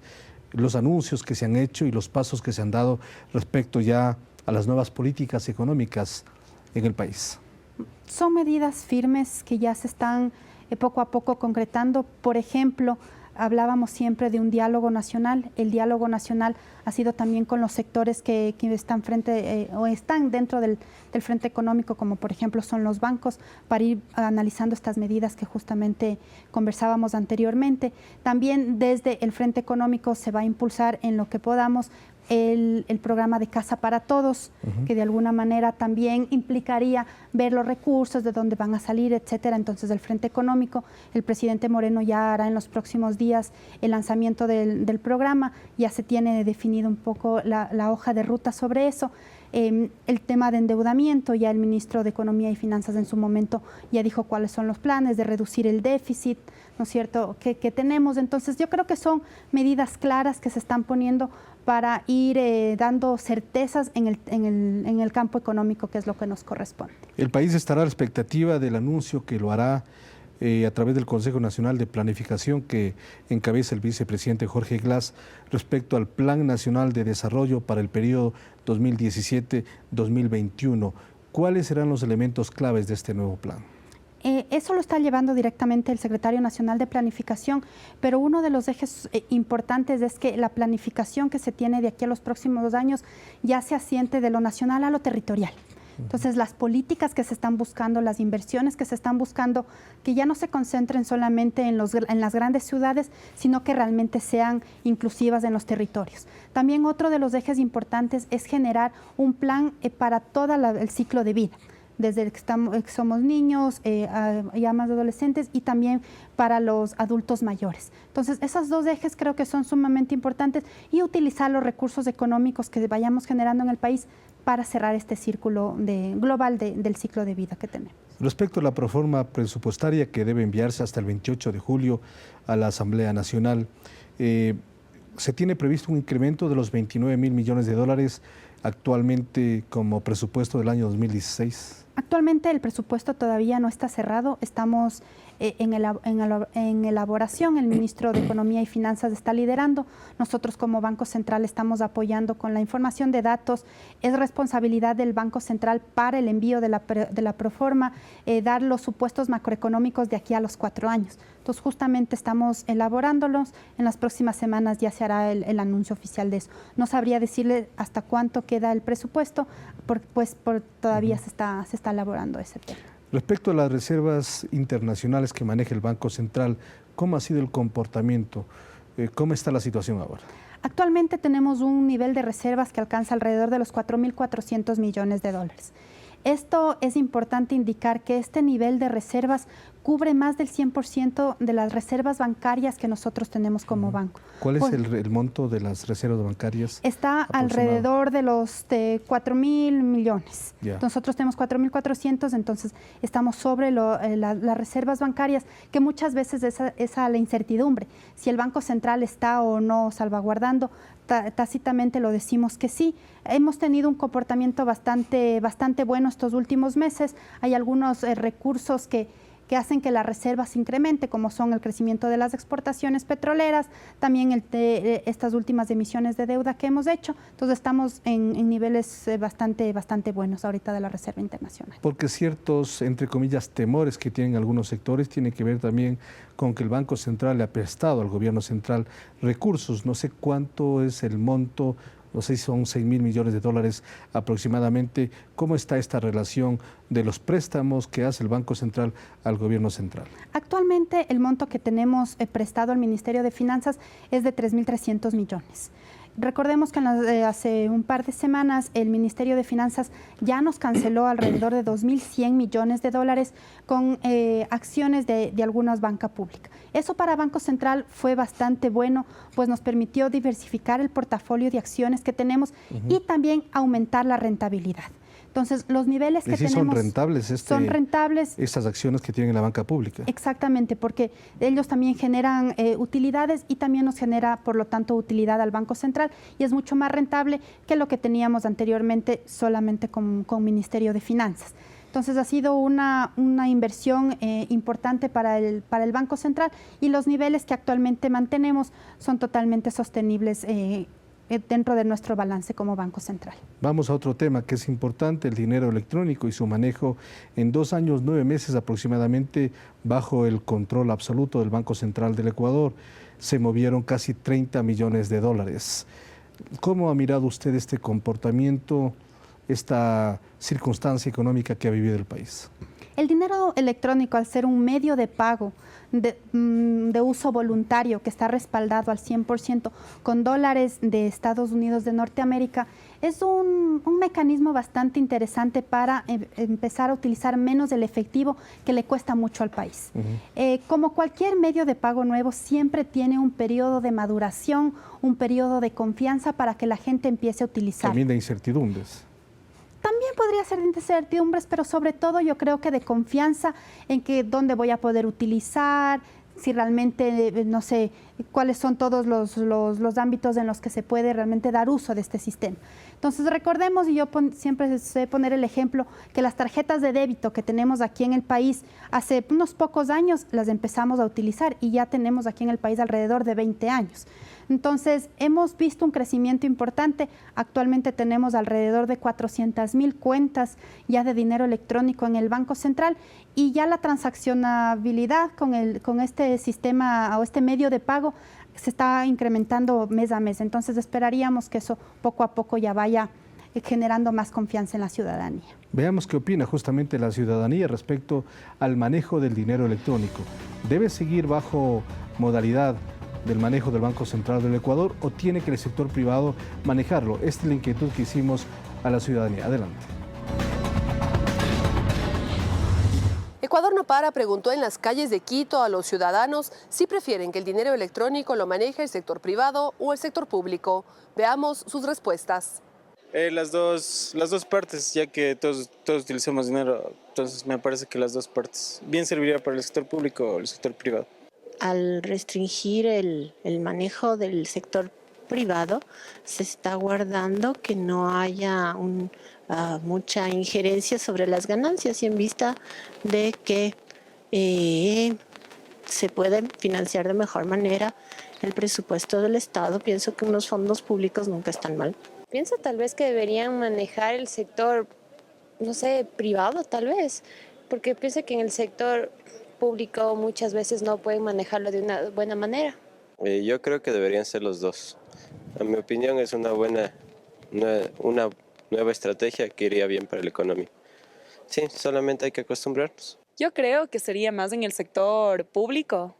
los anuncios que se han hecho y los pasos que se han dado respecto ya a las nuevas políticas económicas en el país? Son medidas firmes que ya se están poco a poco concretando. Por ejemplo, hablábamos siempre de un diálogo nacional. El diálogo nacional ha sido también con los sectores que están o están dentro del frente económico, como por ejemplo son los bancos, para ir analizando estas medidas que justamente conversábamos anteriormente. También desde el frente económico se va a impulsar en lo que podamos el programa de Casa para Todos, que de alguna manera también implicaría ver los recursos, de dónde van a salir, etcétera. Entonces, del frente económico, el presidente Moreno ya hará en los próximos días el lanzamiento del programa. Ya se tiene definido un poco la hoja de ruta sobre eso. El tema de endeudamiento, ya el ministro de Economía y Finanzas en su momento ya dijo cuáles son los planes de reducir el déficit, ¿no es cierto?, que tenemos. Entonces, yo creo que son medidas claras que se están poniendo para ir dando certezas en el campo económico, que es lo que nos corresponde. El país estará a la expectativa del anuncio que lo hará a través del Consejo Nacional de Planificación que encabeza el vicepresidente Jorge Glass respecto al Plan Nacional de Desarrollo para el periodo 2017-2021. ¿Cuáles serán los elementos claves de este nuevo plan? Eso lo está llevando directamente el secretario nacional de Planificación, pero uno de los ejes importantes es que la planificación que se tiene de aquí a los próximos 2 años ya se asiente de lo nacional a lo territorial. Entonces, las políticas que se están buscando, las inversiones que se están buscando, que ya no se concentren solamente en las grandes ciudades, sino que realmente sean inclusivas en los territorios. También otro de los ejes importantes es generar un plan para todo el ciclo de vida, desde que somos niños, ya más adolescentes, y también para los adultos mayores. Entonces, esos 2 ejes creo que son sumamente importantes, y utilizar los recursos económicos que vayamos generando en el país para cerrar este círculo global del ciclo de vida que tenemos. Respecto a la proforma presupuestaria que debe enviarse hasta el 28 de julio a la Asamblea Nacional, se tiene previsto un incremento de los 29.000 millones de dólares actualmente como presupuesto del año 2016. Actualmente el presupuesto todavía no está cerrado, estamos en elaboración, el ministro de Economía y Finanzas está liderando, nosotros como Banco Central estamos apoyando con la información de datos, es responsabilidad del Banco Central para el envío de la proforma, dar los supuestos macroeconómicos de aquí a los 4 años. Entonces justamente estamos elaborándolos, en las próximas semanas ya se hará el anuncio oficial de eso. No sabría decirle hasta cuánto queda el presupuesto, pues todavía se está elaborando ese tema. Respecto a las reservas internacionales que maneja el Banco Central, ¿Cómo ha sido el comportamiento? ¿Cómo está la situación ahora? Actualmente tenemos un nivel de reservas que alcanza alrededor de los 4.400 millones de dólares. Esto es importante indicar que este nivel de reservas cubre más del 100% de las reservas bancarias que nosotros tenemos como banco. ¿Cuál es el monto de las reservas bancarias? Está alrededor de los 4.000 millones. Ya. Nosotros tenemos 4.400, entonces estamos sobre las reservas bancarias, que muchas veces esa la incertidumbre. Si el Banco Central está o no salvaguardando, tácitamente lo decimos que sí. Hemos tenido un comportamiento bastante bueno estos últimos meses. Hay algunos recursos que hacen que la reserva se incremente, como son el crecimiento de las exportaciones petroleras, también estas últimas emisiones de deuda que hemos hecho. Entonces estamos en niveles bastante buenos ahorita de la reserva internacional. Porque ciertos, entre comillas, temores que tienen algunos sectores tienen que ver también con que el Banco Central le ha prestado al gobierno central recursos. No sé cuánto es el monto, no sé si son 6.000 millones de dólares aproximadamente. ¿Cómo está esta relación de los préstamos que hace el Banco Central al gobierno central? Actualmente el monto que tenemos prestado al Ministerio de Finanzas es de 3.300 millones. Recordemos que hace un par de semanas el Ministerio de Finanzas ya nos canceló alrededor de 2.100 millones de dólares con acciones de algunas bancas públicas. Eso para Banco Central fue bastante bueno, pues nos permitió diversificar el portafolio de acciones que tenemos y también aumentar la rentabilidad. Entonces, los niveles que tenemos... Son rentables estas acciones que tienen en la banca pública. Exactamente, porque ellos también generan utilidades y también nos genera, por lo tanto, utilidad al Banco Central y es mucho más rentable que lo que teníamos anteriormente solamente con Ministerio de Finanzas. Entonces, ha sido una inversión importante para el Banco Central y los niveles que actualmente mantenemos son totalmente sostenibles dentro de nuestro balance como Banco Central. Vamos a otro tema que es importante, el dinero electrónico y su manejo en 2 años, 9 meses aproximadamente bajo el control absoluto del Banco Central del Ecuador. Se movieron casi 30 millones de dólares. ¿Cómo ha mirado usted este comportamiento, esta circunstancia económica que ha vivido el país? El dinero electrónico, al ser un medio de pago de uso voluntario que está respaldado al 100% con dólares de Estados Unidos de Norteamérica, es un mecanismo bastante interesante para empezar a utilizar menos el efectivo que le cuesta mucho al país. Como cualquier medio de pago nuevo, siempre tiene un periodo de maduración, un periodo de confianza para que la gente empiece a utilizar. También de incertidumbres. También podría ser de incertidumbres, pero sobre todo yo creo que de confianza en que dónde voy a poder utilizar, si realmente, no sé, cuáles son todos los ámbitos en los que se puede realmente dar uso de este sistema. Entonces recordemos, y yo siempre sé poner el ejemplo, que las tarjetas de débito que tenemos aquí en el país, hace unos pocos años las empezamos a utilizar y ya tenemos aquí en el país alrededor de 20 años. Entonces, hemos visto un crecimiento importante. Actualmente tenemos alrededor de 400.000 cuentas ya de dinero electrónico en el Banco Central y ya la transaccionabilidad con este sistema o este medio de pago se está incrementando mes a mes. Entonces, esperaríamos que eso poco a poco ya vaya generando más confianza en la ciudadanía. Veamos qué opina justamente la ciudadanía respecto al manejo del dinero electrónico. ¿Debe seguir bajo modalidad del manejo del Banco Central del Ecuador o tiene que el sector privado manejarlo? Esta es la inquietud que hicimos a la ciudadanía. Adelante. Ecuador No Para preguntó en las calles de Quito a los ciudadanos si prefieren que el dinero electrónico lo maneje el sector privado o el sector público. Veamos sus respuestas. Las dos partes, ya que todos utilizamos dinero, entonces me parece que las dos partes. Bien serviría para el sector público o el sector privado. Al restringir el manejo del sector privado, se está guardando que no haya mucha injerencia sobre las ganancias y en vista de que se puede financiar de mejor manera el presupuesto del Estado, pienso que unos fondos públicos nunca están mal. Pienso tal vez que deberían manejar el sector, no sé, privado tal vez, porque pienso que en el sector público muchas veces no pueden manejarlo de una buena manera. Yo creo que deberían ser los dos. En mi opinión es una nueva estrategia que iría bien para la economía. Sí, solamente hay que acostumbrarnos. Yo creo que sería más en el sector público,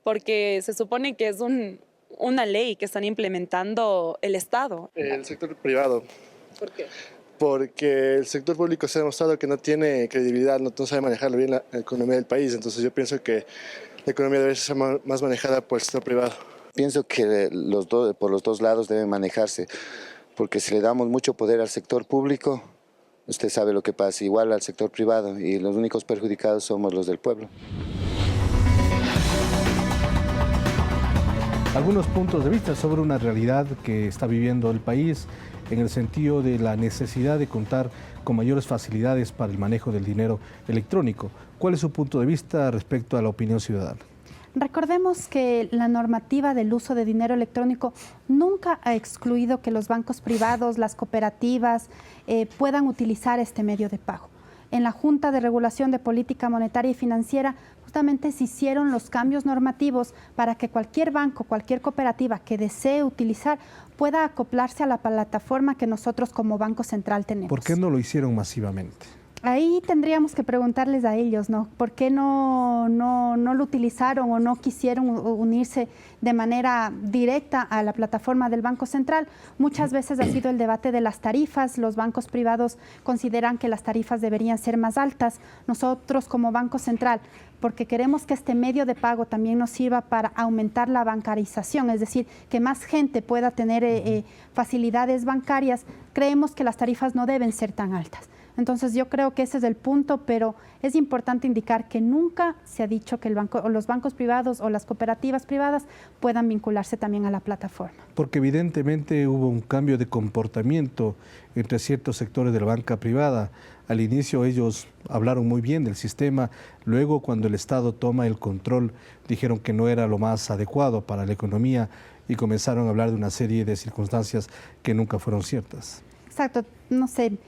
porque se supone que es una ley que están implementando el Estado. El sector privado. ¿Por qué? Porque el sector público se ha demostrado que no tiene credibilidad, no sabe manejar bien la economía del país. Entonces yo pienso que la economía debe ser más manejada por el sector privado. Pienso que por los dos lados deben manejarse, porque si le damos mucho poder al sector público, usted sabe lo que pasa, igual al sector privado, y los únicos perjudicados somos los del pueblo. Algunos puntos de vista sobre una realidad que está viviendo el país en el sentido de la necesidad de contar con mayores facilidades para el manejo del dinero electrónico. ¿Cuál es su punto de vista respecto a la opinión ciudadana? Recordemos que la normativa del uso de dinero electrónico nunca ha excluido que los bancos privados, las cooperativas puedan utilizar este medio de pago. En la Junta de Regulación de Política Monetaria y Financiera justamente se hicieron los cambios normativos para que cualquier banco, cualquier cooperativa que desee utilizar pueda acoplarse a la plataforma que nosotros como Banco Central tenemos. ¿Por qué no lo hicieron masivamente? Ahí tendríamos que preguntarles a ellos, ¿no? ¿Por qué no lo utilizaron o no quisieron unirse de manera directa a la plataforma del Banco Central? Muchas veces ha sido el debate de las tarifas. Los bancos privados consideran que las tarifas deberían ser más altas. Nosotros como Banco Central, porque queremos que este medio de pago también nos sirva para aumentar la bancarización, es decir, que más gente pueda tener facilidades bancarias, creemos que las tarifas no deben ser tan altas. Entonces yo creo que ese es el punto, pero es importante indicar que nunca se ha dicho que los bancos privados o las cooperativas privadas puedan vincularse también a la plataforma. Porque evidentemente hubo un cambio de comportamiento entre ciertos sectores de la banca privada. Al inicio ellos hablaron muy bien del sistema, luego cuando el Estado toma el control dijeron que no era lo más adecuado para la economía y comenzaron a hablar de una serie de circunstancias que nunca fueron ciertas. Exacto, no sé.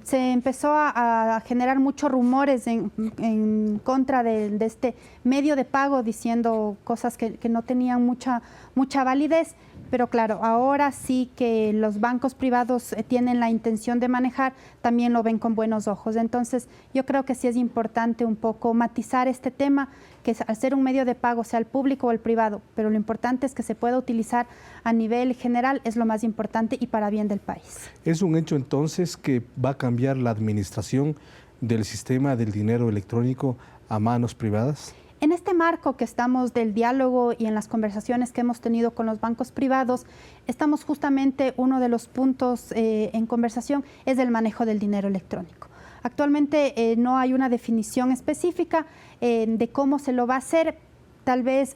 Se empezó a generar muchos rumores en contra de este medio de pago, diciendo cosas que no tenían mucha validez, pero claro, ahora sí que los bancos privados tienen la intención de manejar, también lo ven con buenos ojos. Entonces yo creo que sí es importante un poco matizar este tema, que al ser un medio de pago, sea el público o el privado, pero lo importante es que se pueda utilizar a nivel general, es lo más importante y para bien del país. ¿Es un hecho entonces que va a cambiar la administración del sistema del dinero electrónico a manos privadas? En este marco que estamos del diálogo y en las conversaciones que hemos tenido con los bancos privados, estamos justamente, uno de los puntos en conversación es el manejo del dinero electrónico. Actualmente no hay una definición específica de cómo se lo va a hacer. Tal vez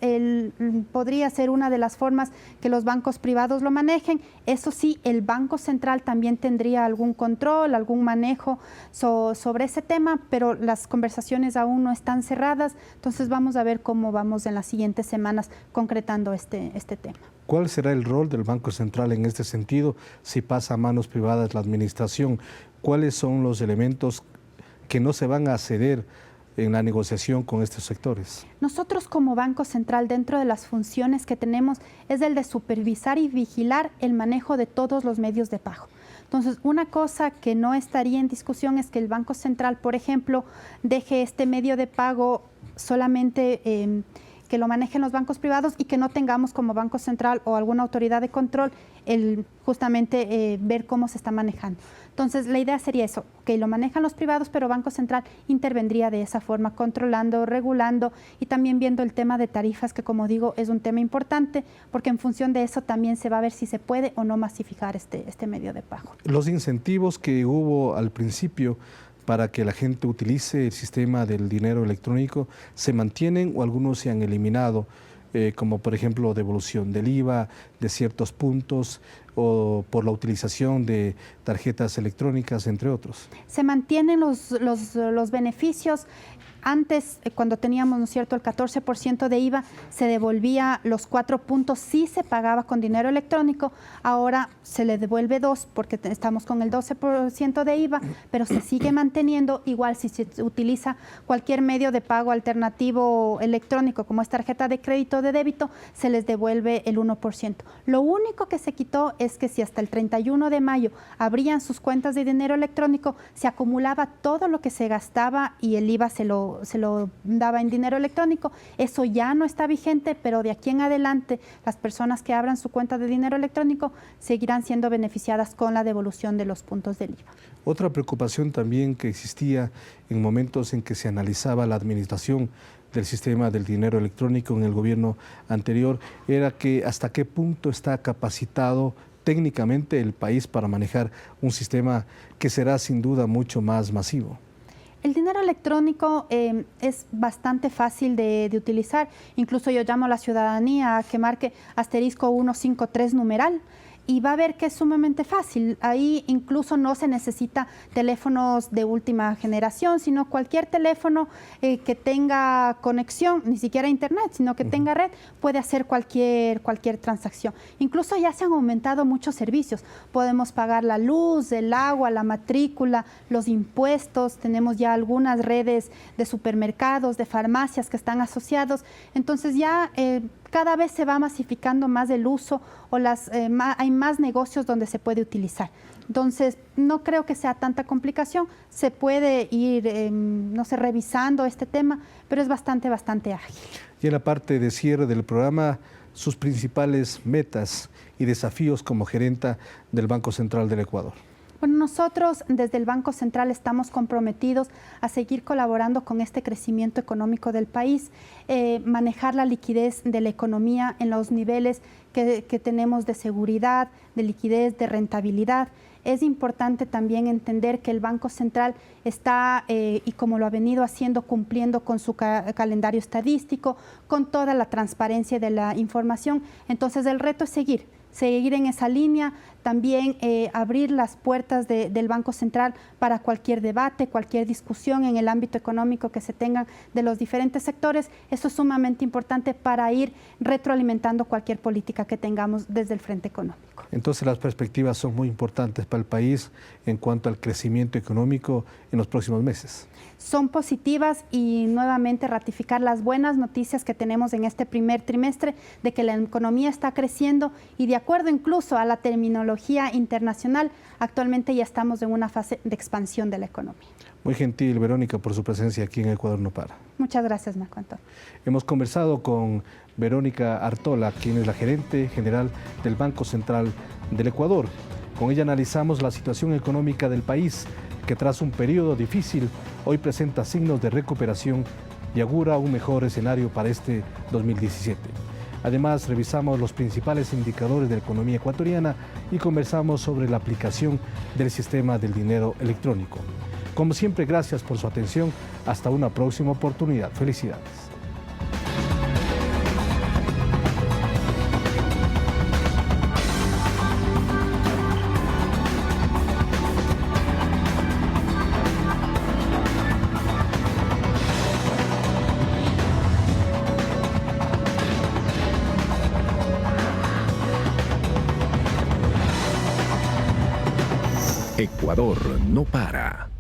podría ser una de las formas que los bancos privados lo manejen. Eso sí, el Banco Central también tendría algún control, algún manejo sobre ese tema, pero las conversaciones aún no están cerradas. Entonces vamos a ver cómo vamos en las siguientes semanas concretando este tema. ¿Cuál será el rol del Banco Central en este sentido si pasa a manos privadas la administración? ¿Cuáles son los elementos que no se van a ceder en la negociación con estos sectores? Nosotros como Banco Central, dentro de las funciones que tenemos, es el de supervisar y vigilar el manejo de todos los medios de pago. Entonces, una cosa que no estaría en discusión es que el Banco Central, por ejemplo, deje este medio de pago solamente que lo manejen los bancos privados y que no tengamos como Banco Central o alguna autoridad de control justamente ver cómo se está manejando. Entonces, la idea sería eso, que lo manejan los privados, pero Banco Central intervendría de esa forma, controlando, regulando y también viendo el tema de tarifas, que como digo, es un tema importante, porque en función de eso también se va a ver si se puede o no masificar este medio de pago. Los incentivos que hubo al principio para que la gente utilice el sistema del dinero electrónico, ¿se mantienen o algunos se han eliminado? Como por ejemplo devolución del IVA de ciertos puntos o por la utilización de tarjetas electrónicas, entre otros. Se mantienen los beneficios. Antes, cuando teníamos, ¿no es cierto?, el 14% de IVA, se devolvía los 4 puntos si se pagaba con dinero electrónico. Ahora se le devuelve 2 porque estamos con el 12% de IVA, pero se sigue manteniendo. Igual si se utiliza cualquier medio de pago alternativo electrónico, como es tarjeta de crédito o de débito, se les devuelve el 1%. Lo único que se quitó es que si hasta el 31 de mayo abrían sus cuentas de dinero electrónico, se acumulaba todo lo que se gastaba y el IVA se lo daba en dinero electrónico. Eso ya no está vigente, pero de aquí en adelante las personas que abran su cuenta de dinero electrónico seguirán siendo beneficiadas con la devolución de los puntos del IVA. Otra preocupación también que existía en momentos en que se analizaba la administración del sistema del dinero electrónico en el gobierno anterior era que hasta qué punto está capacitado técnicamente el país para manejar un sistema que será sin duda mucho más masivo. El dinero electrónico es bastante fácil de utilizar. Incluso yo llamo a la ciudadanía a que marque *153 numeral. Y va a ver que es sumamente fácil. Ahí incluso no se necesita teléfonos de última generación, sino cualquier teléfono que tenga conexión, ni siquiera internet, sino que tenga red, puede hacer cualquier transacción. Incluso ya se han aumentado muchos servicios. Podemos pagar la luz, el agua, la matrícula, los impuestos. Tenemos ya algunas redes de supermercados, de farmacias que están asociados. Entonces ya cada vez se va masificando más el uso o hay más negocios donde se puede utilizar. Entonces, no creo que sea tanta complicación. Se puede ir, revisando este tema, pero es bastante ágil. Y en la parte de cierre del programa, sus principales metas y desafíos como gerenta del Banco Central del Ecuador. Bueno, nosotros desde el Banco Central estamos comprometidos a seguir colaborando con este crecimiento económico del país, manejar la liquidez de la economía en los niveles que tenemos de seguridad, de liquidez, de rentabilidad. Es importante también entender que el Banco Central está, y como lo ha venido haciendo, cumpliendo con su calendario estadístico, con toda la transparencia de la información. Entonces el reto es seguir en esa línea, también abrir las puertas del Banco Central para cualquier debate, cualquier discusión en el ámbito económico que se tenga de los diferentes sectores. Eso es sumamente importante para ir retroalimentando cualquier política que tengamos desde el frente económico. Entonces las perspectivas son muy importantes para el país en cuanto al crecimiento económico en los próximos meses. Son positivas y nuevamente ratificar las buenas noticias que tenemos en este primer trimestre de que la economía está creciendo y de acuerdo incluso a la terminología internacional, actualmente ya estamos en una fase de expansión de la economía. Muy gentil, Verónica, por su presencia aquí en Ecuador No Para. Muchas gracias, Marco Antonio. Hemos conversado con Verónica Artola, quien es la gerente general del Banco Central del Ecuador. Con ella analizamos la situación económica del país, que tras un periodo difícil, hoy presenta signos de recuperación y augura un mejor escenario para este 2017. Además, revisamos los principales indicadores de la economía ecuatoriana y conversamos sobre la aplicación del sistema del dinero electrónico. Como siempre, gracias por su atención. Hasta una próxima oportunidad. Felicidades. Ecuador No Para.